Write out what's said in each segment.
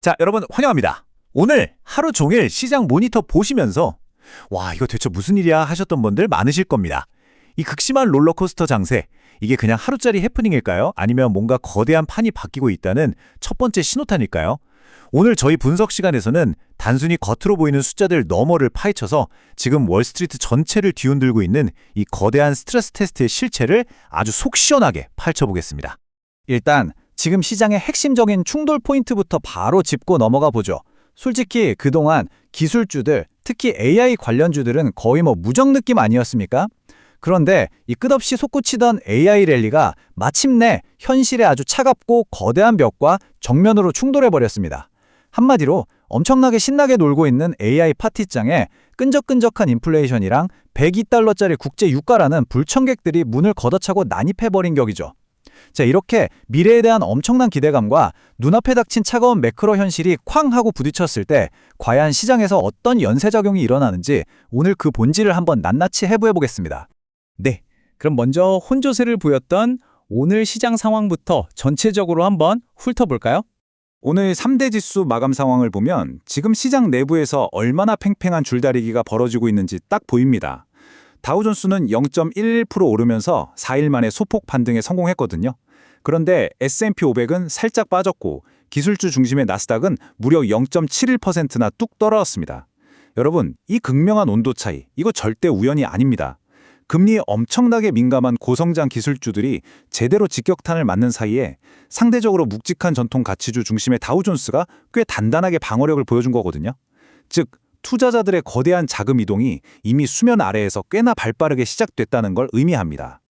자, 여러분 환영합니다. 오늘 하루 종일 시장 모니터 보시면서 와, 이거 대체 무슨 일이야 하셨던 분들 많으실 겁니다. 이 극심한 롤러코스터 장세, 이게 그냥 하루짜리 해프닝일까요? 아니면 뭔가 거대한 판이 바뀌고 있다는 첫 번째 신호탄일까요? 오늘 저희 분석 시간에서는 단순히 겉으로 보이는 숫자들 너머를 파헤쳐서 지금 월스트리트 전체를 뒤흔들고 있는 이 거대한 스트레스 테스트의 실체를 아주 속 시원하게 파헤쳐보겠습니다. 일단 지금 시장의 핵심적인 충돌 포인트부터 바로 짚고 넘어가 보죠. 솔직히 그동안 기술주들, 특히 AI 관련주들은 거의 무정 느낌 아니었습니까? 그런데 이 끝없이 솟구치던 AI 랠리가 마침내 현실의 아주 차갑고 거대한 벽과 정면으로 충돌해버렸습니다. 한마디로 엄청나게 신나게 놀고 있는 AI 파티장에 끈적끈적한 인플레이션이랑 102달러짜리 국제 유가라는 불청객들이 문을 걷어차고 난입해버린 격이죠. 자, 이렇게 미래에 대한 엄청난 기대감과 눈앞에 닥친 차가운 매크로 현실이 쾅 하고 부딪혔을 때 과연 시장에서 어떤 연쇄작용이 일어나는지 오늘 그 본질을 한번 낱낱이 해부해보겠습니다. 네, 그럼 먼저 혼조세를 보였던 오늘 시장 상황부터 전체적으로 한번 훑어볼까요? 오늘 3대 지수 마감 상황을 보면 지금 시장 내부에서 얼마나 팽팽한 줄다리기가 벌어지고 있는지 딱 보입니다. 다우존스는 0.11% 오르면서 4일 만에 소폭 반등에 성공했거든요. 그런데 S&P 500은 살짝 빠졌고 기술주 중심의 나스닥은 무려 0.71%나 뚝 떨어졌습니다. 여러분, 이 극명한 온도 차이, 이거 절대 우연이 아닙니다. 금리에 엄청나게 민감한 고성장 기술주들이 제대로 직격탄을 맞는 사이에 상대적으로 묵직한 전통 가치주 중심의 다우존스가 꽤 단단하게 방어력을 보여준 거거든요. 즉, 투자자들의 거대한 자금 이동이 이미 수면 아래에서 꽤나 발빠르게 시작됐다는 걸 의미합니다.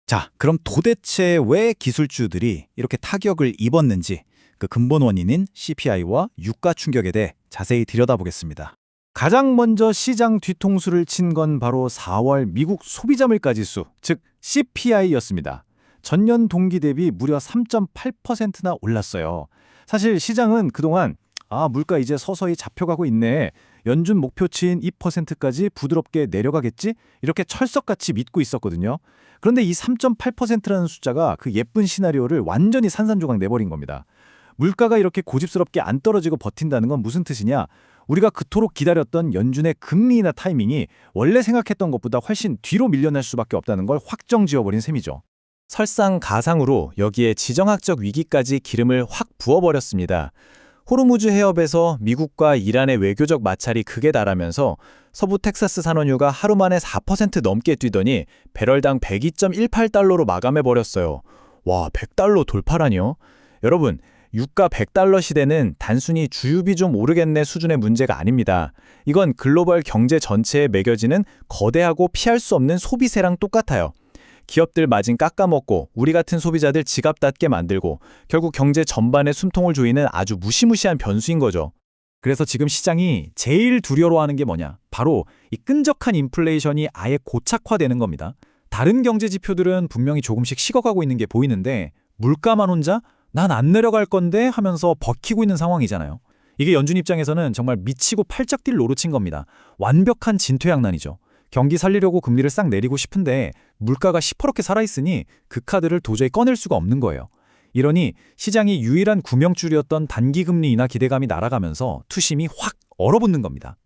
자, 그럼 도대체 왜 기술주들이 이렇게 타격을 입었는지 그 근본 원인인 CPI와 유가 충격에 대해 자세히 들여다보겠습니다. 가장 먼저 시장 뒤통수를 친 건 바로 4월 미국 소비자 물가지수, 즉 CPI였습니다. 전년 동기 대비 무려 3.8%나 올랐어요. 사실 시장은 그동안 물가 이제 서서히 잡혀가고 있네, 연준 목표치인 2%까지 부드럽게 내려가겠지? 이렇게 철석같이 믿고 있었거든요. 그런데 이 3.8%라는 숫자가 그 예쁜 시나리오를 완전히 산산조각 내버린 겁니다. 물가가 이렇게 고집스럽게 안 떨어지고 버틴다는 건 무슨 뜻이냐? 우리가 그토록 기다렸던 연준의 금리 인하 타이밍이 원래 생각했던 것보다 훨씬 뒤로 밀려날 수밖에 없다는 걸 확정 지어버린 셈이죠. 설상가상으로 여기에 지정학적 위기까지 기름을 확 부어버렸습니다. 호르무즈 해협에서 미국과 이란의 외교적 마찰이 극에 달하면서 서부 텍사스 산원유가 하루 만에 4% 넘게 뛰더니 배럴당 102.18달러로 마감해버렸어요. 와, 100달러 돌파라니요? 여러분, 유가 100달러 시대는 단순히 주유비 좀 오르겠네 수준의 문제가 아닙니다. 이건 글로벌 경제 전체에 매겨지는 거대하고 피할 수 없는 소비세랑 똑같아요. 기업들 마진 깎아먹고 우리 같은 소비자들 지갑 닫게 만들고 결국 경제 전반에 숨통을 조이는 아주 무시무시한 변수인 거죠. 그래서 지금 시장이 제일 두려워하는 게 뭐냐? 바로 이 끈적한 인플레이션이 아예 고착화되는 겁니다. 다른 경제 지표들은 분명히 조금씩 식어가고 있는 게 보이는데 물가만 혼자 난 안 내려갈 건데 하면서 버티고 있는 상황이잖아요. 이게 연준 입장에서는 정말 미치고 팔짝 뛸 노릇인 겁니다. 완벽한 진퇴양난이죠. 경기 살리려고 금리를 싹 내리고 싶은데 물가가 시퍼렇게 살아있으니 그 카드를 도저히 꺼낼 수가 없는 거예요. 이러니 시장이 유일한 구명줄이었던 단기금리 인하 기대감이 날아가면서 투심이 확 얼어붙는 겁니다.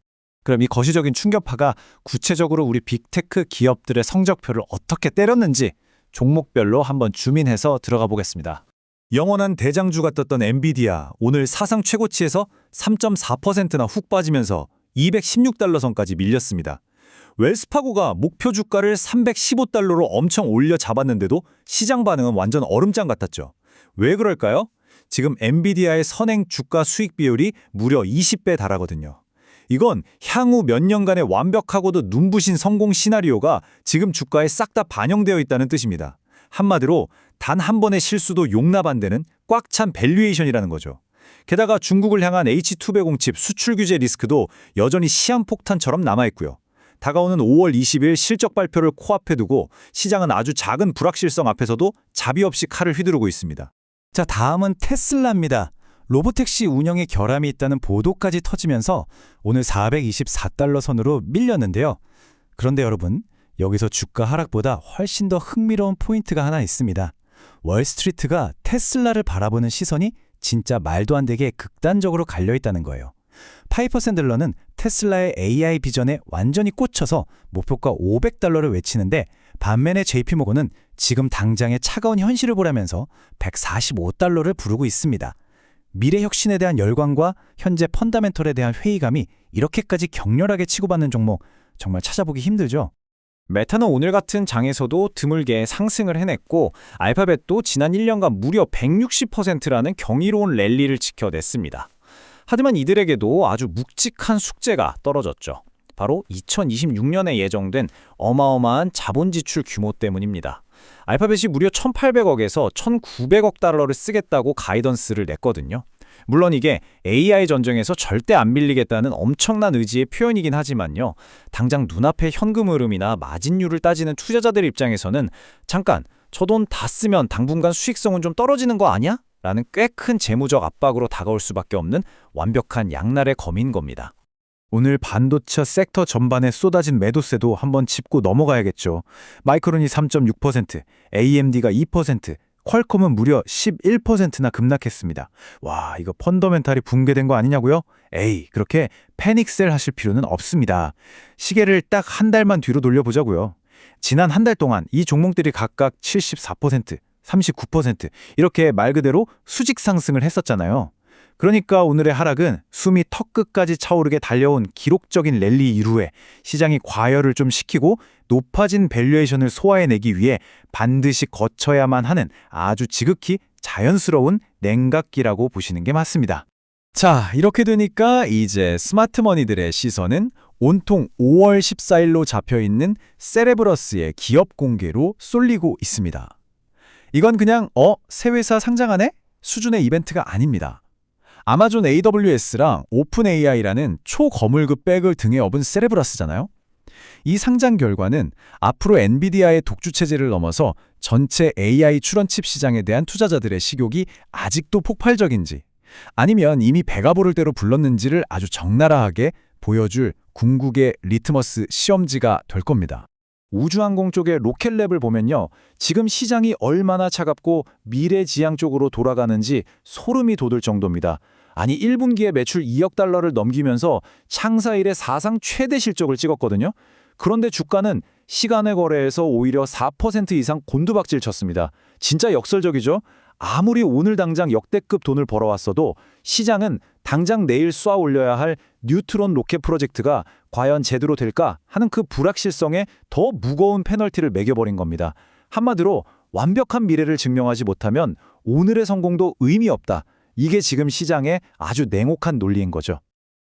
그럼 이 거시적인 충격파가 구체적으로 우리 빅테크 기업들의 성적표를 어떻게 때렸는지 종목별로 한번 줌인해서 들어가 보겠습니다. 영원한 대장주가 떴던 엔비디아, 오늘 사상 최고치에서 3.4%나 훅 빠지면서 216달러 선까지 밀렸습니다. 웰스파고가 목표 주가를 315달러로 엄청 올려 잡았는데도 시장 반응은 완전 얼음장 같았죠. 왜 그럴까요? 지금 엔비디아의 선행 주가 수익 비율이 무려 20배 달하거든요. 이건 향후 몇 년간의 완벽하고도 눈부신 성공 시나리오가 지금 주가에 싹 다 반영되어 있다는 뜻입니다. 한마디로 단 한 번의 실수도 용납 안 되는 꽉 찬 밸류에이션이라는 거죠. 게다가 중국을 향한 H2배공 칩 수출 규제 리스크도 여전히 시한폭탄처럼 남아있고요. 다가오는 5월 20일 실적 발표를 코앞에 두고 시장은 아주 작은 불확실성 앞에서도 자비 없이 칼을 휘두르고 있습니다. 자, 다음은 테슬라입니다. 로보택시 운영에 결함이 있다는 보도까지 터지면서 오늘 424달러 선으로 밀렸는데요. 그런데 여러분, 여기서 주가 하락보다 훨씬 더 흥미로운 포인트가 하나 있습니다. 월스트리트가 테슬라를 바라보는 시선이 진짜 말도 안 되게 극단적으로 갈려 있다는 거예요. 파이퍼 샌들러는 테슬라의 AI 비전에 완전히 꽂혀서 목표가 $500를 외치는데 반면에 JP모건은 지금 당장의 차가운 현실을 보라면서 $145를 부르고 있습니다. 미래 혁신에 대한 열광과 현재 펀더멘털에 대한 회의감이 이렇게까지 격렬하게 치고받는 종목 정말 찾아보기 힘들죠. 메타는 오늘 같은 장에서도 드물게 상승을 해냈고 알파벳도 지난 1년간 무려 160%라는 경이로운 랠리를 지켜냈습니다. 하지만 이들에게도 아주 묵직한 숙제가 떨어졌죠. 바로 2026년에 예정된 어마어마한 자본 지출 규모 때문입니다. 알파벳이 무려 1,800억에서 1,900억 달러를 쓰겠다고 가이던스를 냈거든요. 물론 이게 AI 전쟁에서 절대 안 밀리겠다는 엄청난 의지의 표현이긴 하지만요. 당장 눈앞의 현금 흐름이나 마진율을 따지는 투자자들 입장에서는 잠깐 저 돈 다 쓰면 당분간 수익성은 좀 떨어지는 거 아니야? 라는 꽤 큰 재무적 압박으로 다가올 수밖에 없는 완벽한 양날의 검인 겁니다. 오늘 반도체 섹터 전반에 쏟아진 매도세도 한번 짚고 넘어가야겠죠. 마이크론이 3.6%, AMD가 2%, 퀄컴은 무려 11%나 급락했습니다. 와, 이거 펀더멘탈이 붕괴된 거 아니냐고요? 에이, 그렇게 패닉셀 하실 필요는 없습니다. 시계를 딱 한 달만 뒤로 돌려보자고요. 지난 한 달 동안 이 종목들이 각각 74%, 39% 이렇게 말 그대로 수직 상승을 했었잖아요. 그러니까 오늘의 하락은 숨이 턱끝까지 차오르게 달려온 기록적인 랠리 이후에 시장이 과열을 좀 시키고 높아진 밸류에이션을 소화해내기 위해 반드시 거쳐야만 하는 아주 지극히 자연스러운 냉각기라고 보시는 게 맞습니다. 자, 이렇게 되니까 이제 스마트머니들의 시선은 온통 5월 14일로 잡혀있는 세레브러스의 기업 공개로 쏠리고 있습니다. 이건 그냥 새 회사 상장하네? 수준의 이벤트가 아닙니다. 아마존 AWS랑 오픈AI라는 초거물급 백을 등에 업은 세레브러스잖아요. 이 상장 결과는 앞으로 엔비디아의 독주체제를 넘어서 전체 AI 출원칩 시장에 대한 투자자들의 식욕이 아직도 폭발적인지 아니면 이미 배가 부를 대로 불렀는지를 아주 적나라하게 보여줄 궁극의 리트머스 시험지가 될 겁니다. 우주항공 쪽의 로켓랩을 보면요. 지금 시장이 얼마나 차갑고 미래지향 쪽으로 돌아가는지 소름이 돋을 정도입니다. 아니 1분기에 매출 2억 달러를 넘기면서 창사 이래 사상 최대 실적을 찍었거든요. 그런데 주가는 시간의 거래에서 오히려 4% 이상 곤두박질 쳤습니다. 진짜 역설적이죠? 아무리 오늘 당장 역대급 돈을 벌어왔어도 시장은 당장 내일 쏘아 올려야 할 뉴트론 로켓 프로젝트가 과연 제대로 될까 하는 그 불확실성에 더 무거운 페널티를 매겨버린 겁니다. 한마디로 완벽한 미래를 증명하지 못하면 오늘의 성공도 의미 없다. 이게 지금 시장의 아주 냉혹한 논리인 거죠.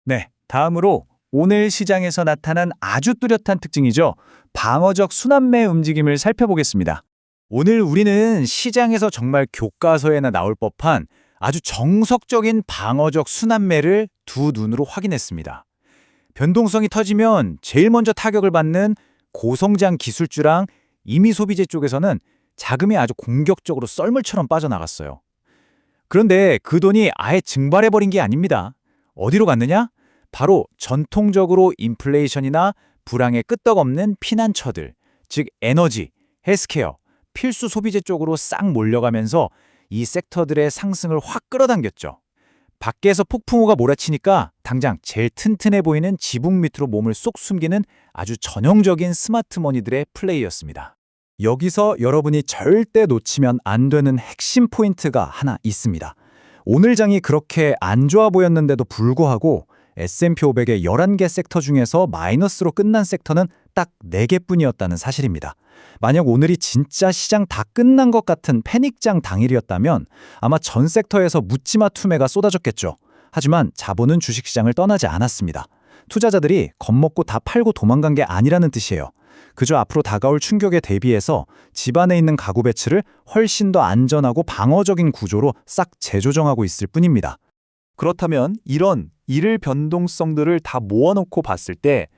네, 다음으로 오늘 시장에서 나타난 아주 뚜렷한 특징이죠. 방어적 순환매 움직임을 살펴보겠습니다. 오늘 우리는 시장에서 정말 교과서에나 나올 법한 아주 정석적인 방어적 순환매를 두 눈으로 확인했습니다. 변동성이 터지면 제일 먼저 타격을 받는 고성장 기술주랑 임의 소비재 쪽에서는 자금이 아주 공격적으로 썰물처럼 빠져나갔어요. 그런데 그 돈이 아예 증발해버린 게 아닙니다. 어디로 갔느냐? 바로 전통적으로 인플레이션이나 불황의 끄떡없는 피난처들, 즉 에너지, 헬스케어, 필수 소비재 쪽으로 싹 몰려가면서 이 섹터들의 상승을 확 끌어당겼죠. 밖에서 폭풍우가 몰아치니까 당장 제일 튼튼해 보이는 지붕 밑으로 몸을 쏙 숨기는 아주 전형적인 스마트머니들의 플레이였습니다. 여기서 여러분이 절대 놓치면 안 되는 핵심 포인트가 하나 있습니다. 오늘 장이 그렇게 안 좋아 보였는데도 불구하고 S&P 500의 11개 섹터 중에서 마이너스로 끝난 섹터는 딱 4개뿐이었다는 사실입니다. 만약 오늘이 진짜 시장 다 끝난 것 같은 패닉장 당일이었다면 아마 전 섹터에서 묻지마 투매가 쏟아졌겠죠. 하지만 자본은 주식시장을 떠나지 않았습니다. 투자자들이 겁먹고 다 팔고 도망간 게 아니라는 뜻이에요. 그저 앞으로 다가올 충격에 대비해서 집안에 있는 가구 배치를 훨씬 더 안전하고 방어적인 구조로 싹 재조정하고 있을 뿐입니다. 그렇다면 이런 일일 변동성들을 다 모아놓고 봤을 때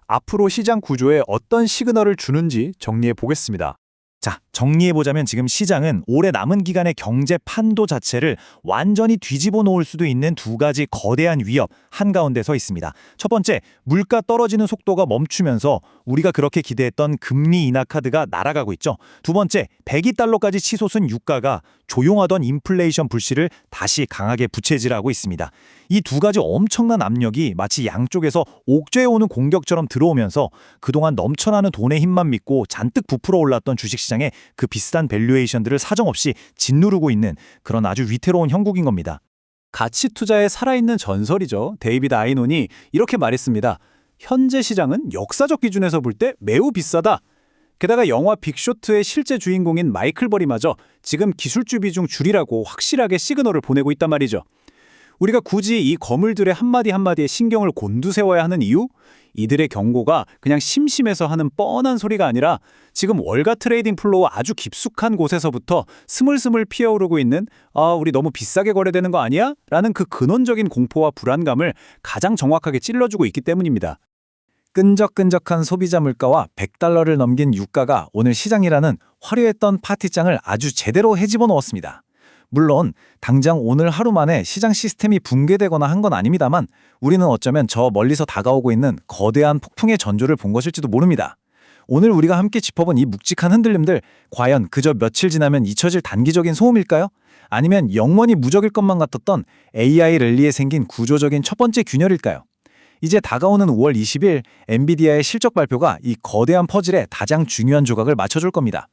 앞으로 시장 구조에 어떤 시그널을 주는지 정리해 보겠습니다. 자, 정리해보자면 지금 시장은 올해 남은 기간의 경제 판도 자체를 완전히 뒤집어 놓을 수도 있는 두 가지 거대한 위협 한가운데 서 있습니다. 첫 번째, 물가 떨어지는 속도가 멈추면서 우리가 그렇게 기대했던 금리 인하 카드가 날아가고 있죠. 두 번째, 102달러까지 치솟은 유가가 조용하던 인플레이션 불씨를 다시 강하게 부채질하고 있습니다. 이 두 가지 엄청난 압력이 마치 양쪽에서 옥죄해 오는 공격처럼 들어오면서 그동안 넘쳐나는 돈의 힘만 믿고 잔뜩 부풀어 올랐던 주식시장에 그 비싼 밸류에이션들을 사정없이 짓누르고 있는 그런 아주 위태로운 형국인 겁니다. 가치 투자의 살아있는 전설이죠. 데이비드 아이논이 이렇게 말했습니다. 현재 시장은 역사적 기준에서 볼 때 매우 비싸다. 게다가 영화 빅쇼트의 실제 주인공인 마이클 버리마저 지금 기술주 비중 줄이라고 확실하게 시그널을 보내고 있단 말이죠. 우리가 굳이 이 거물들의 한마디 한마디에 신경을 곤두세워야 하는 이유? 이들의 경고가 그냥 심심해서 하는 뻔한 소리가 아니라 지금 월가 트레이딩 플로우 아주 깊숙한 곳에서부터 스물스물 피어오르고 있는 우리 너무 비싸게 거래되는 거 아니야? 라는 그 근원적인 공포와 불안감을 가장 정확하게 찔러주고 있기 때문입니다. 끈적끈적한 소비자 물가와 100달러를 넘긴 유가가 오늘 시장이라는 화려했던 파티장을 아주 제대로 헤집어 놓았습니다. 물론 당장 오늘 하루 만에 시장 시스템이 붕괴되거나 한 건 아닙니다만 우리는 어쩌면 저 멀리서 다가오고 있는 거대한 폭풍의 전조를 본 것일지도 모릅니다. 오늘 우리가 함께 짚어본 이 묵직한 흔들림들 과연 그저 며칠 지나면 잊혀질 단기적인 소음일까요? 아니면 영원히 무적일 것만 같았던 AI 랠리에 생긴 구조적인 첫 번째 균열일까요? 이제 다가오는 5월 20일 엔비디아의 실적 발표가 이 거대한 퍼즐에 가장 중요한 조각을 맞춰줄 겁니다.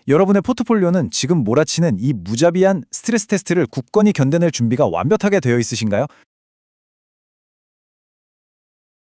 여러분의 포트폴리오는 지금 몰아치는 이 무자비한 스트레스 테스트를 굳건히 견뎌낼 준비가 완벽하게 되어 있으신가요?